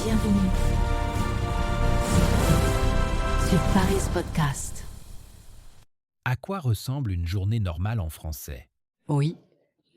Bienvenue sur Paris Podcast. À quoi ressemble une journée normale en français? Oui,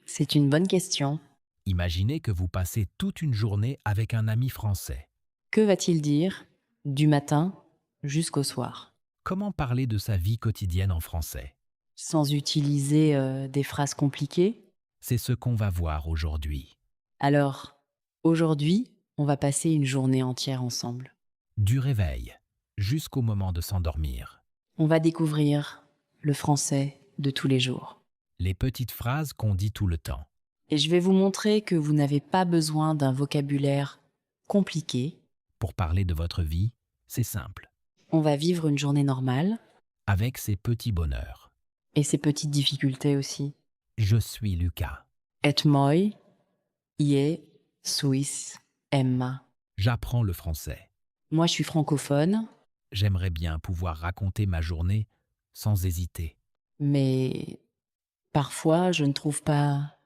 c'est une bonne question. Imaginez que vous passez toute une journée avec un ami français. Que va-t-il dire du matin jusqu'au soir, Comment parler de sa vie quotidienne en français? sans utiliser des phrases compliquées? C'est ce qu'on va voir aujourd'hui. Alors, aujourd'hui, on va passer une journée entière ensemble. Du réveil jusqu'au moment de s'endormir. On va découvrir le français de tous les jours. Les petites phrases qu'on dit tout le temps. Et je vais vous montrer que vous n'avez pas besoin d'un vocabulaire compliqué. Pour parler de votre vie, c'est simple. On va vivre une journée normale Avec ses petits bonheurs. et ses petites difficultés aussi. Je suis Lucas. Et moi, je suis Emma. J'apprends le français. Moi, je suis francophone, J'aimerais bien pouvoir raconter ma journée sans hésiter. mais parfois, je ne trouve pas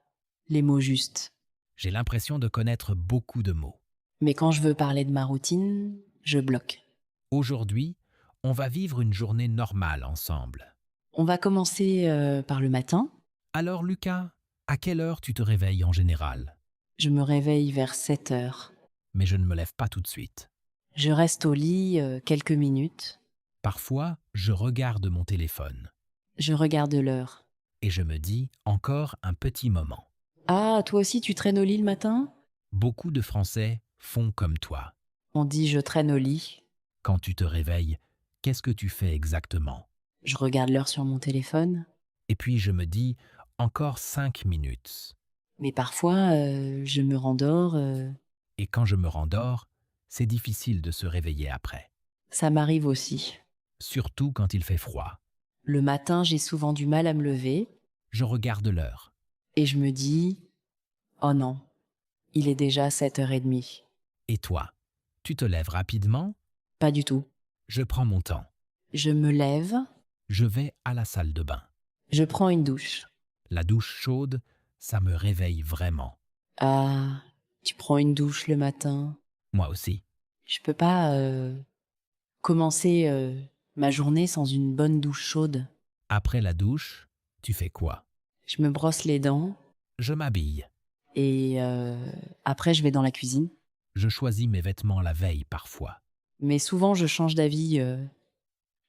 les mots justes. J'ai l'impression de connaître beaucoup de mots. Mais quand je veux parler de ma routine, je bloque. Aujourd'hui, on va vivre une journée normale ensemble. On va commencer par le matin. Alors Lucas, à quelle heure tu te réveilles en général? Je me réveille vers 7 heures. Mais je ne me lève pas tout de suite. Je reste au lit quelques minutes. Parfois, je regarde mon téléphone Je regarde l'heure. et je me dis encore un petit moment. Ah, toi aussi, tu traînes au lit le matin? Beaucoup de Français font comme toi. On dit je traîne au lit. Quand tu te réveilles, qu'est-ce que tu fais exactement? Je regarde l'heure sur mon téléphone. Et puis je me dis encore 5 minutes. Mais parfois, je me rendors. Et quand je me rendors, c'est difficile de se réveiller après. Ça m'arrive aussi. Surtout quand il fait froid. Le matin, j'ai souvent du mal à me lever. Je regarde l'heure. Et je me dis, oh non, il est déjà 7h30. Et toi, tu te lèves rapidement? Pas du tout. Je prends mon temps. Je me lève, Je vais à la salle de bain. je prends une douche. La douche chaude, ça me réveille vraiment. Ah, tu prends une douche le matin. Moi aussi. Je peux pas commencer ma journée sans une bonne douche chaude. Après la douche, tu fais quoi? Je me brosse les dents Je m'habille. et après je vais dans la cuisine. Je choisis mes vêtements la veille parfois. Mais souvent je change d'avis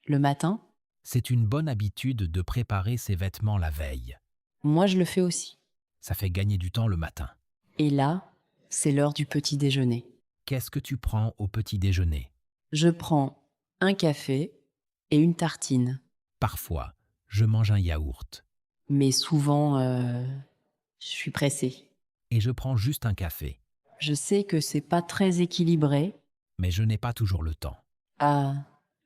le matin. C'est une bonne habitude de préparer ses vêtements la veille. Moi je le fais aussi. Ça fait gagner du temps le matin. Et là, c'est l'heure du petit déjeuner. Qu'est-ce que tu prends au petit déjeuner? Je prends un café et une tartine. Parfois, je mange un yaourt. Mais souvent, je suis pressée. Et je prends juste un café. Je sais que c'est pas très équilibré. Mais je n'ai pas toujours le temps. Ah,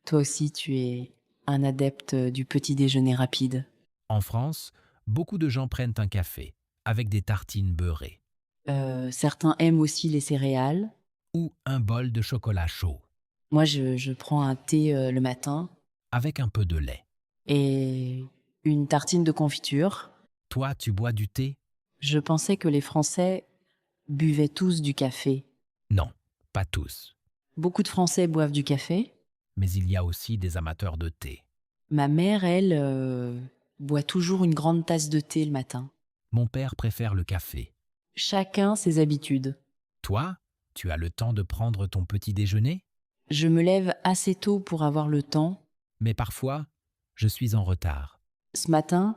toi aussi, tu es un adepte du petit déjeuner rapide. En France, beaucoup de gens prennent un café avec des tartines beurrées Certains aiment aussi les céréales. ou un bol de chocolat chaud Moi, je prends un thé le matin avec un peu de lait. et une tartine de confiture. Toi, tu bois du thé? Je pensais que les Français buvaient tous du café. Non, pas tous. Beaucoup de Français boivent du café. Mais il y a aussi des amateurs de thé. Ma mère, elle, boit toujours une grande tasse de thé le matin. Mon père préfère le café. Chacun ses habitudes. Toi, tu as le temps de prendre ton petit déjeuner? Je me lève assez tôt pour avoir le temps. Mais parfois, je suis en retard. Ce matin,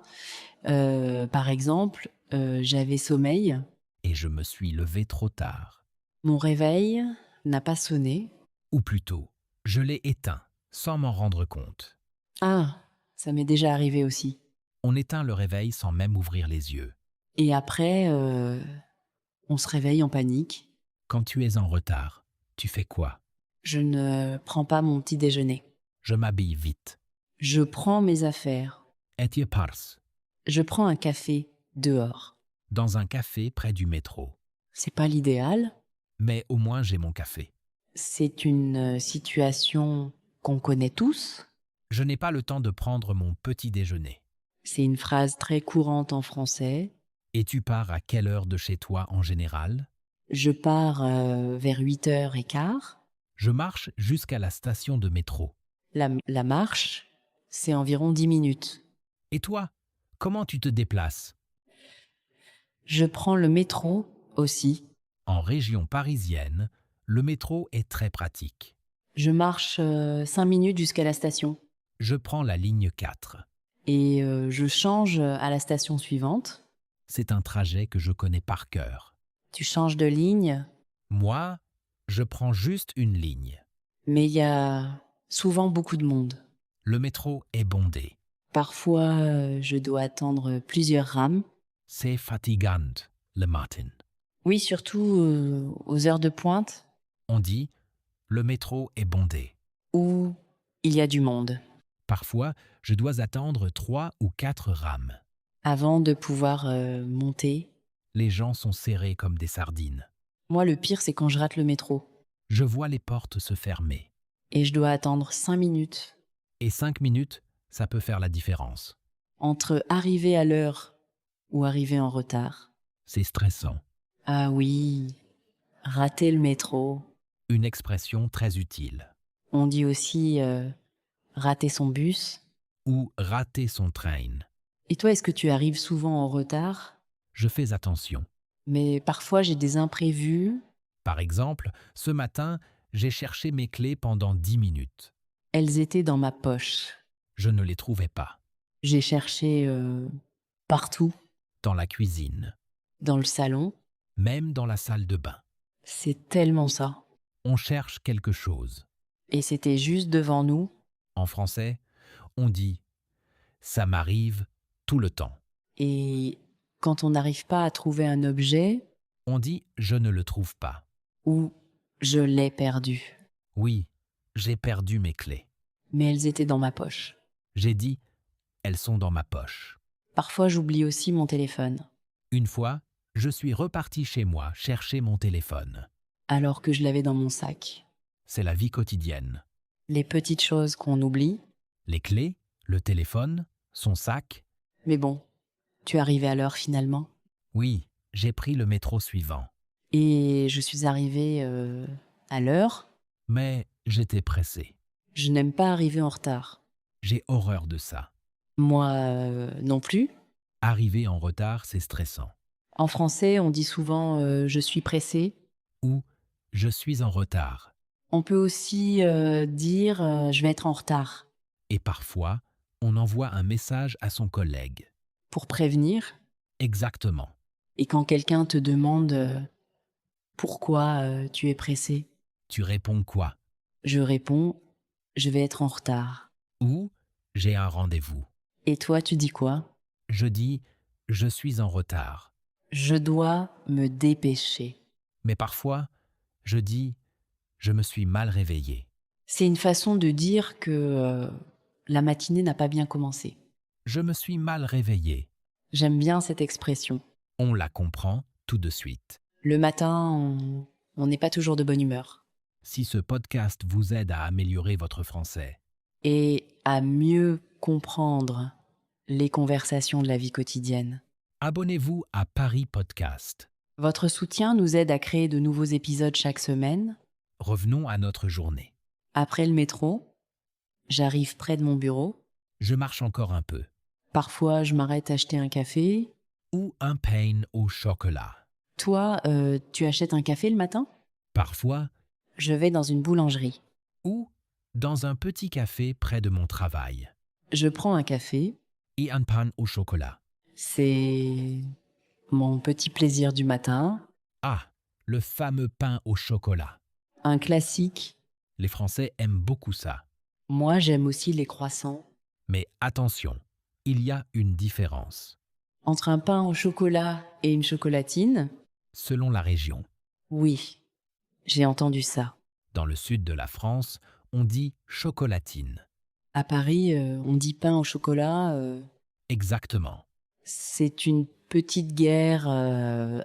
par exemple, j'avais sommeil. Et je me suis levé trop tard. Mon réveil n'a pas sonné. Ou plutôt, je l'ai éteint sans m'en rendre compte. Ah, ça m'est déjà arrivé aussi. On éteint le réveil sans même ouvrir les yeux. Et après, on se réveille en panique. Quand tu es en retard, tu fais quoi? Je ne prends pas mon petit déjeuner. Je m'habille vite. Je prends mes affaires. Et tu pars Je prends un café dehors. dans un café près du métro. C'est pas l'idéal. Mais au moins j'ai mon café. C'est une situation qu'on connaît tous. Je n'ai pas le temps de prendre mon petit déjeuner. C'est une phrase très courante en français. Et tu pars à quelle heure de chez toi en général? Je pars vers 8h15. Je marche jusqu'à la station de métro. La marche, c'est environ 10 minutes. Et toi, comment tu te déplaces? Je prends le métro aussi. En région parisienne, le métro est très pratique. Je marche 5 minutes jusqu'à la station. Je prends la ligne 4. Et je change à la station suivante. C'est un trajet que je connais par cœur. Tu changes de ligne, Moi, je prends juste une ligne. mais il y a souvent beaucoup de monde. Le métro est bondé. Parfois, je dois attendre plusieurs rames. C'est fatigant, le matin. Oui, surtout aux heures de pointe On dit, le métro est bondé. où il y a du monde, Parfois, je dois attendre 3 ou 4 rames. avant de pouvoir monter. Les gens sont serrés comme des sardines. Moi, le pire, c'est quand je rate le métro. Je vois les portes se fermer. Et je dois attendre 5 minutes Et 5 minutes, ça peut faire la différence. entre arriver à l'heure ou arriver en retard. C'est stressant. Ah oui, rater le métro. Une expression très utile. On dit aussi rater son bus. Ou rater son train. Et toi, est-ce que tu arrives souvent en retard? Je fais attention. Mais parfois, j'ai des imprévus. Par exemple, ce matin, j'ai cherché mes clés pendant 10 minutes. Elles étaient dans ma poche. Je ne les trouvais pas. J'ai cherché partout, Dans la cuisine, dans le salon. même dans la salle de bain. C'est tellement ça. On cherche quelque chose. Et c'était juste devant nous. En français, on dit « ça m'arrive tout le temps Et quand on n'arrive pas à trouver un objet, ». On dit « je ne le trouve pas ou je l'ai perdu. ». Oui, j'ai perdu mes clés. Mais elles étaient dans ma poche. J'ai dit « elles sont dans ma poche ». Parfois, j'oublie aussi mon téléphone, Une fois, je suis reparti chez moi chercher mon téléphone. alors que je l'avais dans mon sac. C'est la vie quotidienne. Les petites choses qu'on oublie. Les clés, le téléphone, son sac. Mais bon, tu es arrivé à l'heure finalement. Oui, j'ai pris le métro suivant. Et je suis arrivée à l'heure. Mais j'étais pressé. Je n'aime pas arriver en retard. J'ai horreur de ça. Moi non plus. Arriver en retard, c'est stressant. En français, on dit souvent je suis pressée. Ou je suis en retard. On peut aussi dire je vais être en retard Et parfois, on envoie un message à son collègue. pour prévenir. Exactement. Et quand quelqu'un te demande pourquoi tu es pressé, Tu réponds quoi? je réponds je vais être en retard. Ou j'ai un rendez-vous. Et toi, tu dis quoi? Je dis je suis en retard. Je dois me dépêcher. Mais parfois, je dis je me suis mal réveillé. C'est une façon de dire que la matinée n'a pas bien commencé. Je me suis mal réveillé. J'aime bien cette expression. On la comprend tout de suite. Le matin, on n'est pas toujours de bonne humeur. Si ce podcast vous aide à améliorer votre français, Et à mieux comprendre les conversations de la vie quotidienne. abonnez-vous à Paris Podcast. Votre soutien nous aide à créer de nouveaux épisodes chaque semaine. Revenons à notre journée. Après le métro, j'arrive près de mon bureau. Je marche encore un peu. Parfois, je m'arrête acheter un café. Ou un pain au chocolat. Toi, tu achètes un café le matin? Parfois, Je vais dans une boulangerie. ou dans un petit café près de mon travail. Je prends un café. Et un pain au chocolat. C'est mon petit plaisir du matin. Ah, le fameux pain au chocolat. Un classique. Les Français aiment beaucoup ça. Moi, j'aime aussi les croissants. Mais attention, il y a une différence. Entre un pain au chocolat et une chocolatine, Selon la région. oui, j'ai entendu ça. Dans le sud de la France, on dit chocolatine. À Paris, on dit pain au chocolat. Exactement. C'est une petite guerre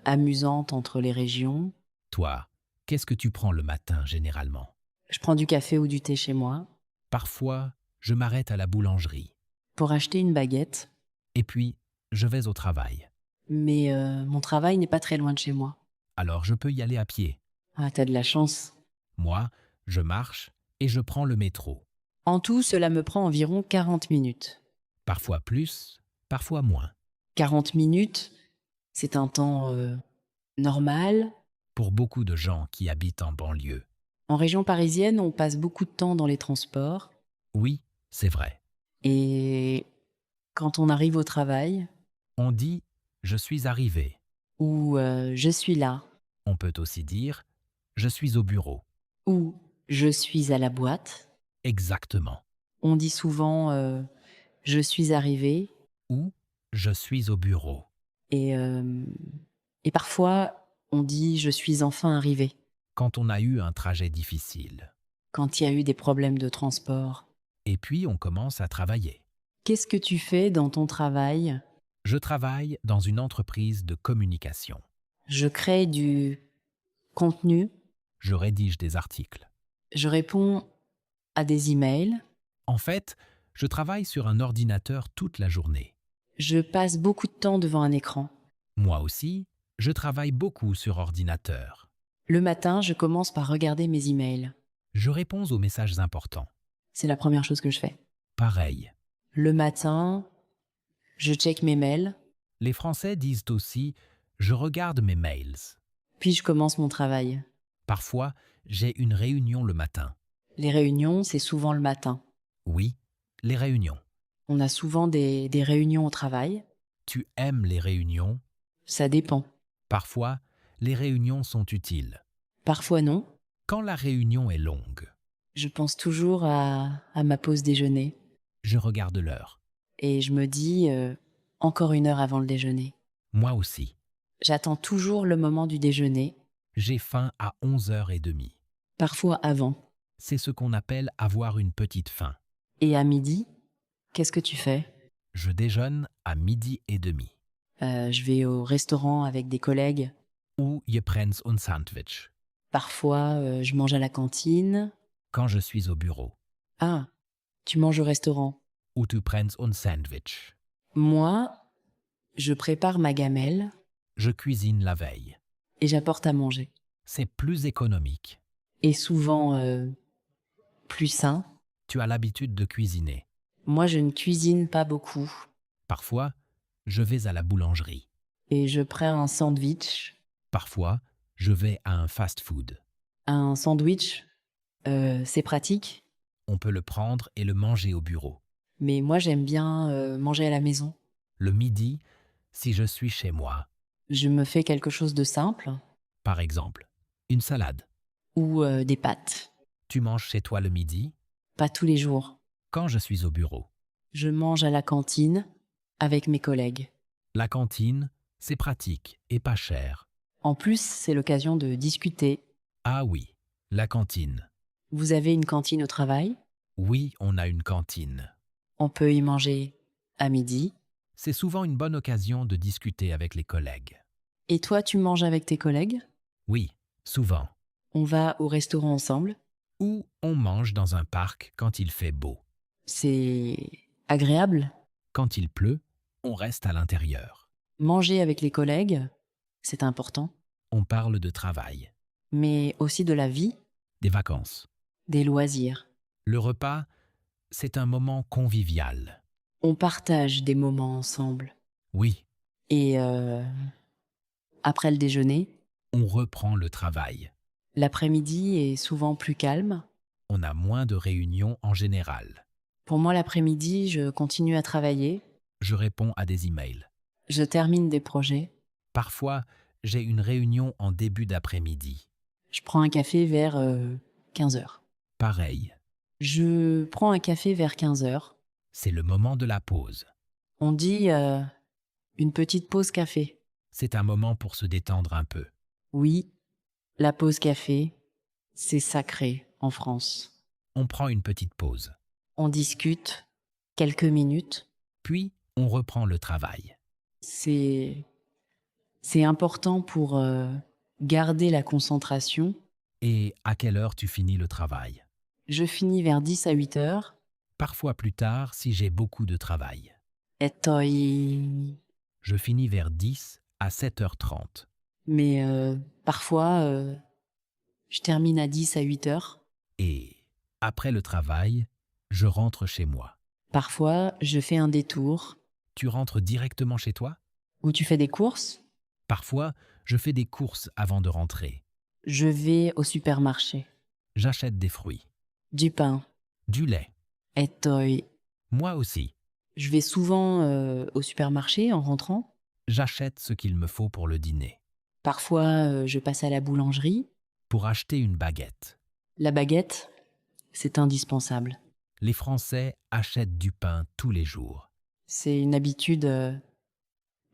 amusante entre les régions. Toi, qu'est-ce que tu prends le matin généralement? Je prends du café ou du thé chez moi Parfois, je m'arrête à la boulangerie. pour acheter une baguette. Et puis, je vais au travail. Mais mon travail n'est pas très loin de chez moi. alors je peux y aller à pied. Ah, t'as de la chance. Moi, je marche et je prends le métro. En tout, cela me prend environ 40 minutes. Parfois plus, parfois moins. 40 minutes, c'est un temps normal. Pour beaucoup de gens qui habitent en banlieue. En région parisienne, on passe beaucoup de temps dans les transports. Oui, c'est vrai. Et quand on arrive au travail, On dit « je suis arrivé ». ou je suis là, On peut aussi dire « je suis au bureau ». ou je suis à la boîte, Exactement. on dit souvent je suis arrivé. Ou « je suis au bureau Et, et parfois, on dit je suis enfin arrivé quand on a eu un trajet difficile. quand il y a eu des problèmes de transport. Et puis on commence à travailler. Qu'est-ce que tu fais dans ton travail? Je travaille dans une entreprise de communication. Je crée du contenu, Je rédige des articles. je réponds à des emails, En fait, je travaille sur un ordinateur toute la journée. je passe beaucoup de temps devant un écran. Moi aussi, je travaille beaucoup sur ordinateur. Le matin, je commence par regarder mes emails. Je réponds aux messages importants. C'est la première chose que je fais. Pareil. Le matin, je check mes mails, Les Français disent aussi « je regarde mes mails ». puis je commence mon travail. Parfois, j'ai une réunion le matin. Les réunions, c'est souvent le matin. Oui, les réunions. On a souvent des réunions au travail. Tu aimes les réunions? Ça dépend. Parfois, les réunions sont utiles. Parfois non. Quand la réunion est longue, Je pense toujours à ma pause déjeuner. je regarde l'heure. Et je me dis encore 1 heure avant le déjeuner. Moi aussi. J'attends toujours le moment du déjeuner, J'ai faim à 11h30. parfois avant. C'est ce qu'on appelle avoir une petite faim. Et à midi, qu'est-ce que tu fais? Je déjeune à 12h30. Je vais au restaurant avec des collègues. Ou je prends un sandwich. Parfois, je mange à la cantine. Quand je suis au bureau. Ah, tu manges au restaurant. Ou tu prends un sandwich. Moi, je prépare ma gamelle Je cuisine la veille. et j'apporte à manger. C'est plus économique. Et souvent plus sain. Tu as l'habitude de cuisiner. Moi, je ne cuisine pas beaucoup. Parfois, je vais à la boulangerie. Et je prends un sandwich. Parfois, je vais à un fast-food. Un sandwich, c'est pratique. On peut le prendre et le manger au bureau. Mais moi, j'aime bien manger à la maison. Le midi, si je suis chez moi, Je me fais quelque chose de simple par exemple, une salade. ou des pâtes. Tu manges chez toi le midi? Pas tous les jours. Quand je suis au bureau. Je mange à la cantine avec mes collègues. La cantine, c'est pratique et pas cher. En plus, c'est l'occasion de discuter. Ah oui, la cantine. Vous avez une cantine au travail? Oui, on a une cantine. On peut y manger à midi. C'est souvent une bonne occasion de discuter avec les collègues. Et toi, tu manges avec tes collègues? Oui, souvent. On va au restaurant ensemble. Ou on mange dans un parc quand il fait beau. C'est agréable. Quand il pleut, on reste à l'intérieur. Manger avec les collègues, c'est important. On parle de travail, Mais aussi de la vie, des vacances. des loisirs. Le repas, c'est un moment convivial. On partage des moments ensemble. Oui, Et après le déjeuner, on reprend le travail. l'après-midi est souvent plus calme. On a moins de réunions en général. Pour moi, l'après-midi, je continue à travailler. Je réponds à des emails. Je termine des projets. Parfois, j'ai une réunion en début d'après-midi. Je prends un café vers 15 heures. Pareil, Je prends un café vers 15 heures. c'est le moment de la pause. On dit une petite pause café. C'est un moment pour se détendre un peu. Oui, la pause café, c'est sacré en France. On prend une petite pause. On discute quelques minutes. Puis, on reprend le travail. C'est important pour garder la concentration. Et à quelle heure tu finis le travail? Je finis vers 10 à 8 heures. Parfois plus tard si j'ai beaucoup de travail. E poi Je finis vers 10 à 7h30. Mais parfois, je termine à 10 à 8 heures. Et après le travail, je rentre chez moi. Parfois, je fais un détour. Tu rentres directement chez toi? Ou tu fais des courses. Parfois, je fais des courses avant de rentrer. Je vais au supermarché. J'achète des fruits, Du pain. du lait. Ettoi. Moi aussi, Je vais souvent au supermarché en rentrant. j'achète ce qu'il me faut pour le dîner. Parfois, je passe à la boulangerie. Pour acheter une baguette. La baguette, c'est indispensable. Les Français achètent du pain tous les jours. C'est une habitude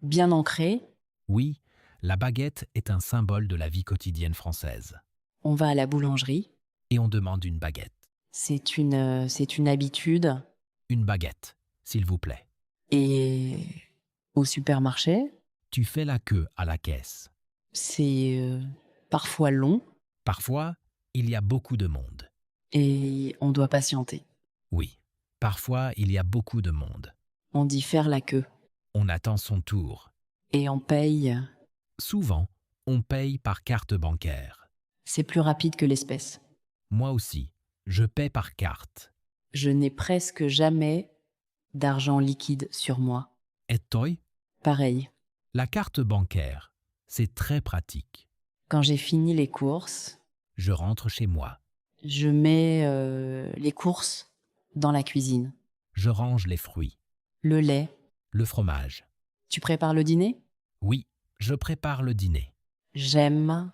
bien ancrée. Oui, la baguette est un symbole de la vie quotidienne française. On va à la boulangerie. Et on demande une baguette. C'est une habitude. Une baguette, s'il vous plaît. Et au supermarché, Tu fais la queue à la caisse. c'est parfois long Parfois, il y a beaucoup de monde. et on doit patienter. Oui, parfois, il y a beaucoup de monde. On dit faire la queue. On attend son tour. Et on paye. Souvent, on paye par carte bancaire. C'est plus rapide que l'espèce. Moi aussi, je paie par carte. Je n'ai presque jamais d'argent liquide sur moi. Et toi, Pareil. la carte bancaire, c'est très pratique. Quand j'ai fini les courses, Je rentre chez moi. je mets les courses dans la cuisine. Je range les fruits, Le lait. le fromage. Tu prépares le dîner? Oui, je prépare le dîner. J'aime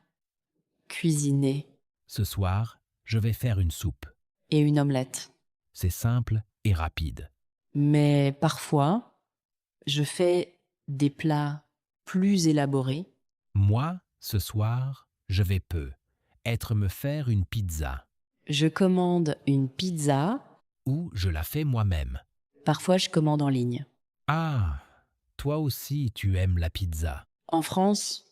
cuisiner Ce soir, je vais faire une soupe. et une omelette. C'est simple et rapide. Mais parfois, je fais des plats plus élaborés. Moi, ce soir, je vais être me faire une pizza Je commande une pizza. ou je la fais moi-même. Parfois, je commande en ligne. Ah, toi aussi tu aimes la pizza. En France,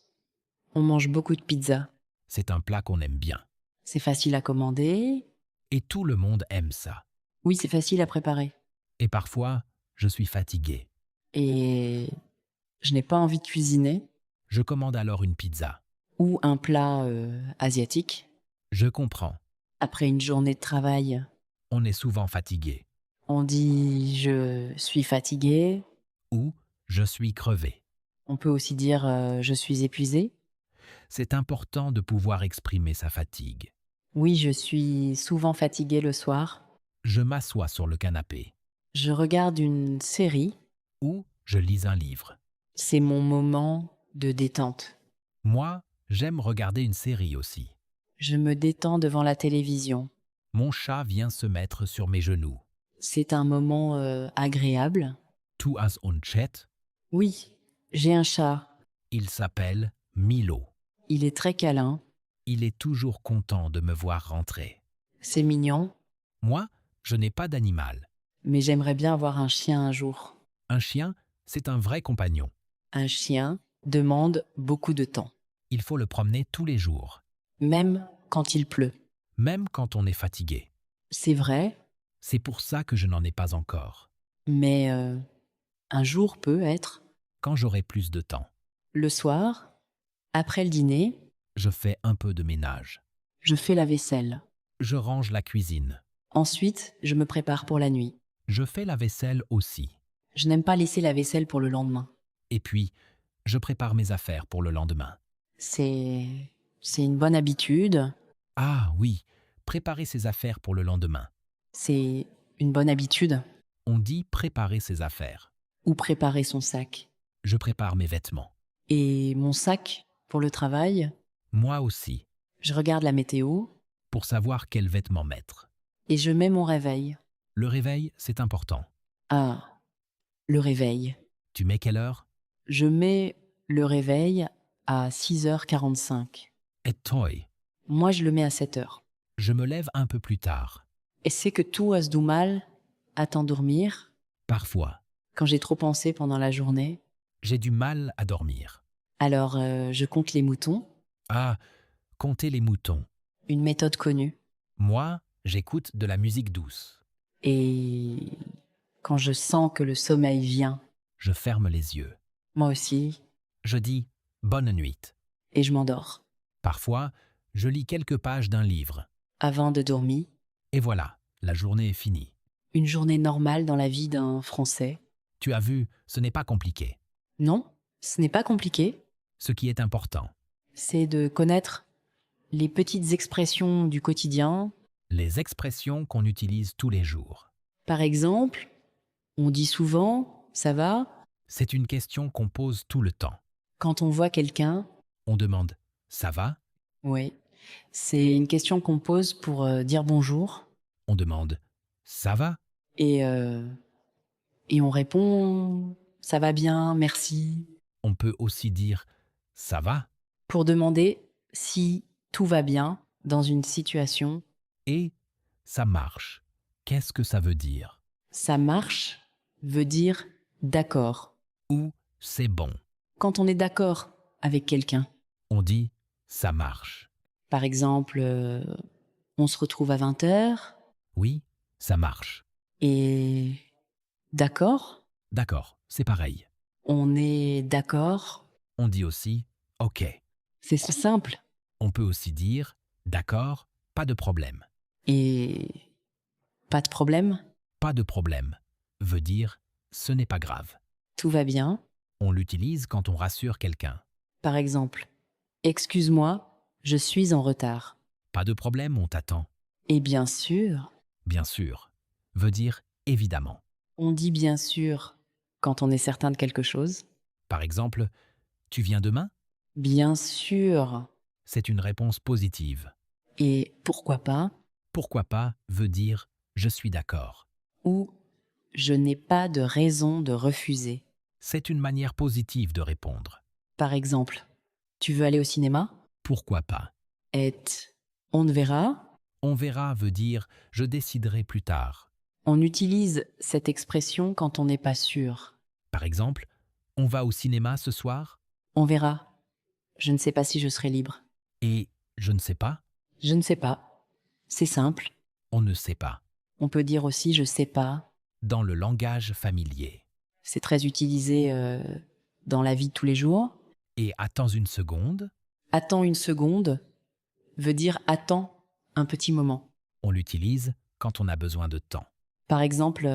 on mange beaucoup de pizza. C'est un plat qu'on aime bien. C'est facile à commander. Et tout le monde aime ça. Oui, c'est facile à préparer. Et parfois, je suis fatigué. Et je n'ai pas envie de cuisiner. Je commande alors une pizza. Ou un plat asiatique. Je comprends. Après une journée de travail, On est souvent fatigué. on dit je suis fatigué. Ou je suis crevé. On peut aussi dire je suis épuisé. C'est important de pouvoir exprimer sa fatigue. Oui, je suis souvent fatiguée le soir. Je m'assois sur le canapé. Je regarde une série. Ou je lis un livre. C'est mon moment de détente. Moi, j'aime regarder une série aussi. Je me détends devant la télévision. Mon chat vient se mettre sur mes genoux. C'est un moment agréable. Tu as un chat? Oui, j'ai un chat. Il s'appelle Milo. Il est très câlin. Il est toujours content de me voir rentrer. C'est mignon. Moi, je n'ai pas d'animal. Mais j'aimerais bien avoir un chien un jour. Un chien, c'est un vrai compagnon. Un chien demande beaucoup de temps. Il faut le promener tous les jours, Même quand il pleut. même quand on est fatigué. C'est vrai, C'est pour ça que je n'en ai pas encore. mais un jour peut être. Quand j'aurai plus de temps, Le soir, après le dîner, je fais un peu de ménage. je fais la vaisselle. Je range la cuisine. Ensuite, je me prépare pour la nuit. Je fais la vaisselle aussi. Je n'aime pas laisser la vaisselle pour le lendemain. Et puis, je prépare mes affaires pour le lendemain. C'est une bonne habitude. Ah oui, préparer ses affaires pour le lendemain. C'est une bonne habitude. On dit préparer ses affaires. Ou préparer son sac. Je prépare mes vêtements. Et mon sac pour le travail, Moi aussi, je regarde la météo pour savoir quels vêtements mettre. et je mets mon réveil. Le réveil, c'est important. Ah, le réveil. Tu mets quelle heure? Je mets le réveil à 6h45. Et toi? Moi, je le mets à 7h. Je me lève un peu plus tard. Et c'est que tout has du mal à t'endormir Parfois, quand j'ai trop pensé pendant la journée. j'ai du mal à dormir. Alors, je compte les moutons, Ah, compter les moutons. une méthode connue. Moi, j'écoute de la musique douce. Et quand je sens que le sommeil vient, Je ferme les yeux. moi aussi, Je dis bonne nuit. et je m'endors. Parfois, je lis quelques pages d'un livre. Avant de dormir, Et voilà, la journée est finie. une journée normale dans la vie d'un Français. Tu as vu, ce n'est pas compliqué. Non, ce n'est pas compliqué. Ce qui est important, C'est de connaître les petites expressions du quotidien. les expressions qu'on utilise tous les jours. Par exemple, on dit souvent « ça va ?» C'est une question qu'on pose tout le temps. quand on voit quelqu'un. On demande « ça va ?» Oui, c'est une question qu'on pose pour dire bonjour. On demande « ça va ?» Et, et on répond « ça va bien, merci » On peut aussi dire « ça va ?» pour demander si tout va bien dans une situation. et « ça marche ». Qu'est-ce que ça veut dire? Ça marche veut dire d'accord. Ou « c'est bon ». Quand on est d'accord avec quelqu'un, On dit « ça marche par exemple, on se retrouve à 20h » Oui, ça marche. et d'accord, D'accord, c'est pareil. on est d'accord, On dit aussi « ok ». c'est simple. On peut aussi dire « d'accord, pas de problème ». Et pas de problème, Pas de problème veut dire « ce n'est pas grave ». tout va bien. On l'utilise quand on rassure quelqu'un. Par exemple, excuse-moi, je suis en retard. Pas de problème, on t'attend. Et bien sûr, Bien sûr veut dire évidemment. on dit bien sûr quand on est certain de quelque chose. Par exemple, tu viens demain? Bien sûr. C'est une réponse positive. Et pourquoi pas? Pourquoi pas veut dire je suis d'accord. Ou je n'ai pas de raison de refuser. C'est une manière positive de répondre. Par exemple, tu veux aller au cinéma? Pourquoi pas? Et on ne verra. On verra veut dire je déciderai plus tard. On utilise cette expression quand on n'est pas sûr. Par exemple, on va au cinéma ce soir? On verra. Je ne sais pas si je serai libre. Et je ne sais pas? Je ne sais pas. C'est simple. On ne sait pas. On peut dire aussi je sais pas. Dans le langage familier. C'est très utilisé dans la vie de tous les jours. Et attends une seconde, Attends une seconde veut dire attends un petit moment. on l'utilise quand on a besoin de temps. Par exemple,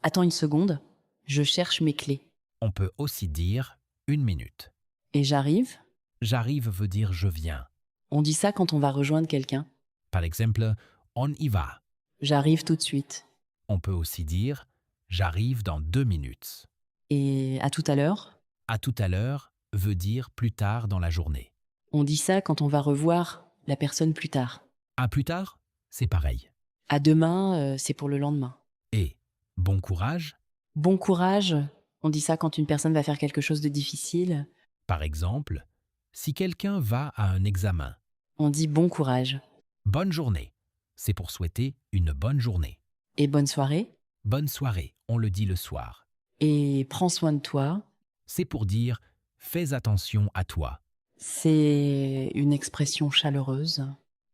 attends une seconde, je cherche mes clés. On peut aussi dire une minute. Et j'arrive. J'arrive veut dire je viens. On dit ça quand on va rejoindre quelqu'un. Par exemple, on y va. J'arrive tout de suite. On peut aussi dire j'arrive dans 2 minutes. Et à tout à l'heure. À tout à l'heure veut dire plus tard dans la journée. On dit ça quand on va revoir la personne plus tard. À plus tard, c'est pareil. À demain, c'est pour le lendemain. Et bon courage, Bon courage, on dit ça quand une personne va faire quelque chose de difficile. par exemple, si quelqu'un va à un examen. On dit bon courage. Bonne journée, c'est pour souhaiter une bonne journée. Et bonne soirée. Bonne soirée, on le dit le soir. Et prends soin de toi. C'est pour dire fais attention à toi. C'est une expression chaleureuse.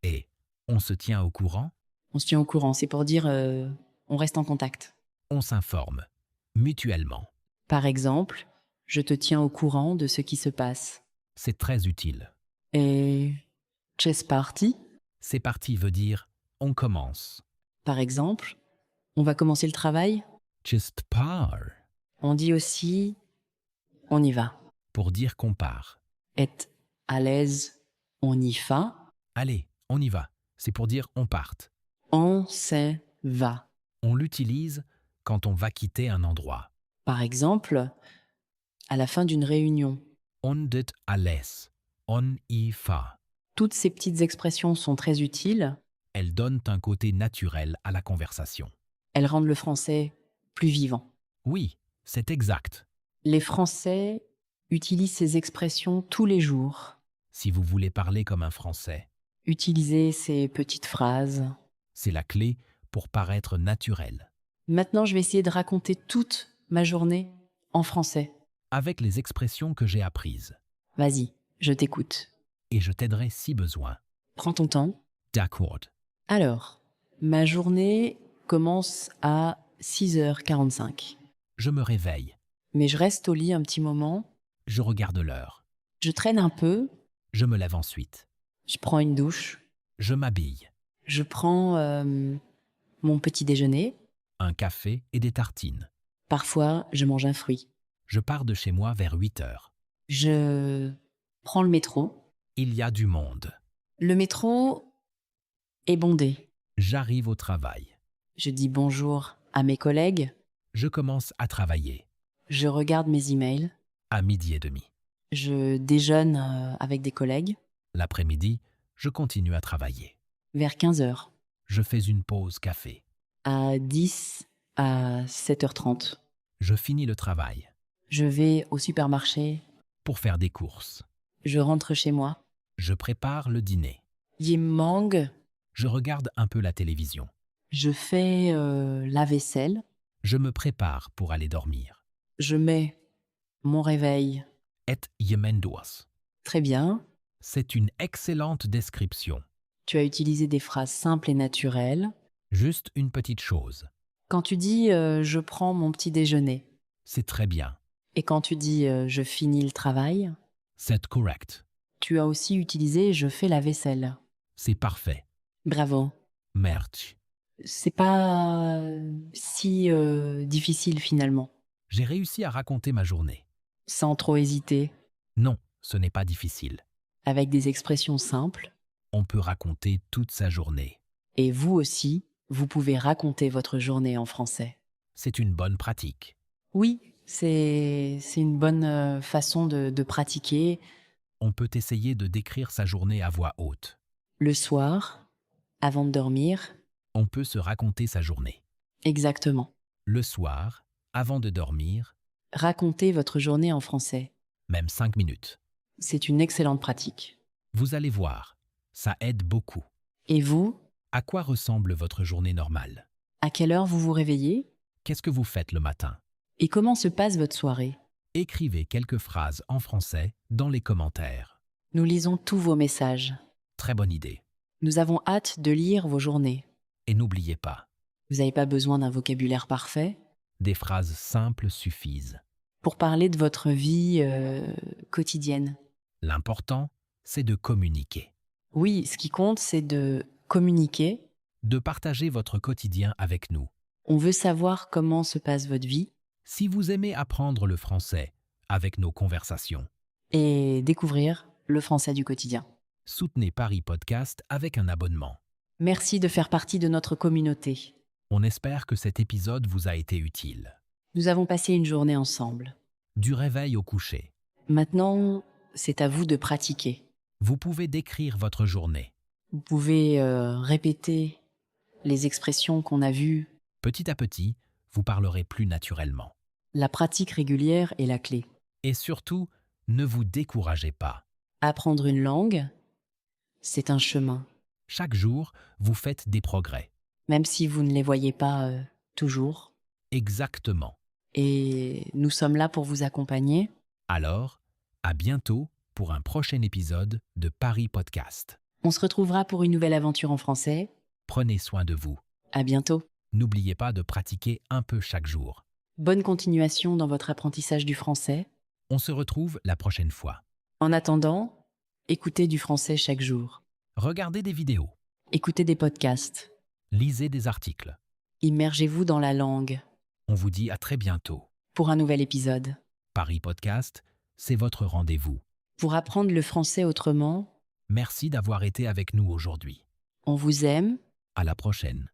Et on se tient au courant, On se tient au courant. C'est pour dire on reste en contact. on s'informe mutuellement. Par exemple, je te tiens au courant de ce qui se passe. C'est très utile. Et c'è parti. C'est parti veut dire on commence. Par exemple, on va commencer le travail. Just par On dit aussi on y va. pour dire qu'on part. Être à l'aise, on y va. Allez, on y va. C'est pour dire on parte. On s'en va. On l'utilise quand on va quitter un endroit. Par exemple, à la fin d'une réunion. On dit alles. On y va. Toutes ces petites expressions sont très utiles. Elles donnent un côté naturel à la conversation. Elles rendent le français plus vivant. Oui, c'est exact. Les Français utilisent ces expressions tous les jours. Si vous voulez parler comme un Français, Utilisez ces petites phrases. c'est la clé pour paraître naturel. Maintenant, je vais essayer de raconter toute ma journée en français. Avec les expressions que j'ai apprises. Vas-y, je t'écoute. Et je t'aiderai si besoin. Prends ton temps. D'accord. Alors, ma journée commence à 6h45. Je me réveille. Mais je reste au lit un petit moment. Je regarde l'heure. Je traîne un peu, Je me lève ensuite. je prends une douche, Je m'habille. je prends mon petit déjeuner. Un café et des tartines. Parfois, je mange un fruit. Je pars de chez moi vers 8 heures. Je prends le métro. Il y a du monde. Le métro est bondé. J'arrive au travail. Je dis bonjour à mes collègues. Je commence à travailler. Je regarde mes emails. À 12h30. Je déjeune avec des collègues L'après-midi, je continue à travailler. vers 15 heures. Je fais une pause café. À 10 à 7h30. Je finis le travail Je vais au supermarché. pour faire des courses. Je rentre chez moi. Je prépare le dîner. Il me mangue. Je regarde un peu la télévision. Je fais la vaisselle. Je me prépare pour aller dormir. Je mets mon réveil. Et yemendoas. Très bien. C'est une excellente description. Tu as utilisé des phrases simples et naturelles. Juste une petite chose. Quand tu dis je prends mon petit déjeuner C'est très bien. et quand tu dis je finis le travail, C'est correct. tu as aussi utilisé je fais la vaisselle. C'est parfait. Bravo. Merci. C'est pas si difficile finalement, J'ai réussi à raconter ma journée. sans trop hésiter, Non, ce n'est pas difficile. avec des expressions simples. On peut raconter toute sa journée. Et vous aussi, vous pouvez raconter votre journée en français. C'est une bonne pratique. Oui, c'est une bonne façon de pratiquer. On peut essayer de décrire sa journée à voix haute. Le soir, avant de dormir, On peut se raconter sa journée. exactement. Le soir, avant de dormir, Racontez votre journée en français. même 5 minutes. C'est une excellente pratique. Vous allez voir, ça aide beaucoup. Et vous, À quoi ressemble votre journée normale? à quelle heure vous vous réveillez? Qu'est-ce que vous faites le matin? Et comment se passe votre soirée? Écrivez quelques phrases en français dans les commentaires. Nous lisons tous vos messages. Très bonne idée. Nous avons hâte de lire vos journées. Et n'oubliez pas, Vous n'avez pas besoin d'un vocabulaire parfait des phrases simples suffisent. pour parler de votre vie quotidienne. L'important, c'est de communiquer. Oui, ce qui compte, c'est de communiquer. De partager votre quotidien avec nous. On veut savoir comment se passe votre vie Si vous aimez apprendre le français avec nos conversations, et découvrir le français du quotidien. soutenez Paris Podcast avec un abonnement. Merci de faire partie de notre communauté. On espère que cet épisode vous a été utile. Nous avons passé une journée ensemble. Du réveil au coucher, Maintenant, c'est à vous de pratiquer. vous pouvez décrire votre journée. Vous pouvez répéter les expressions qu'on a vues. Petit à petit, vous parlerez plus naturellement. La pratique régulière est la clé. Et surtout, ne vous découragez pas. Apprendre une langue, c'est un chemin. Chaque jour, vous faites des progrès. Même si vous ne les voyez pas toujours. Exactement. Et nous sommes là pour vous accompagner. Alors, à bientôt pour un prochain épisode de Paris Podcast. On se retrouvera pour une nouvelle aventure en français. Prenez soin de vous. À bientôt. N'oubliez pas de pratiquer un peu chaque jour. Bonne continuation dans votre apprentissage du français. On se retrouve la prochaine fois. En attendant, écoutez du français chaque jour. Regardez des vidéos. Écoutez des podcasts. Lisez des articles. Immergez-vous dans la langue On vous dit à très bientôt. pour un nouvel épisode. Paris Podcast, c'est votre rendez-vous. Pour apprendre le français autrement, Merci d'avoir été avec nous aujourd'hui. on vous aime. À la prochaine.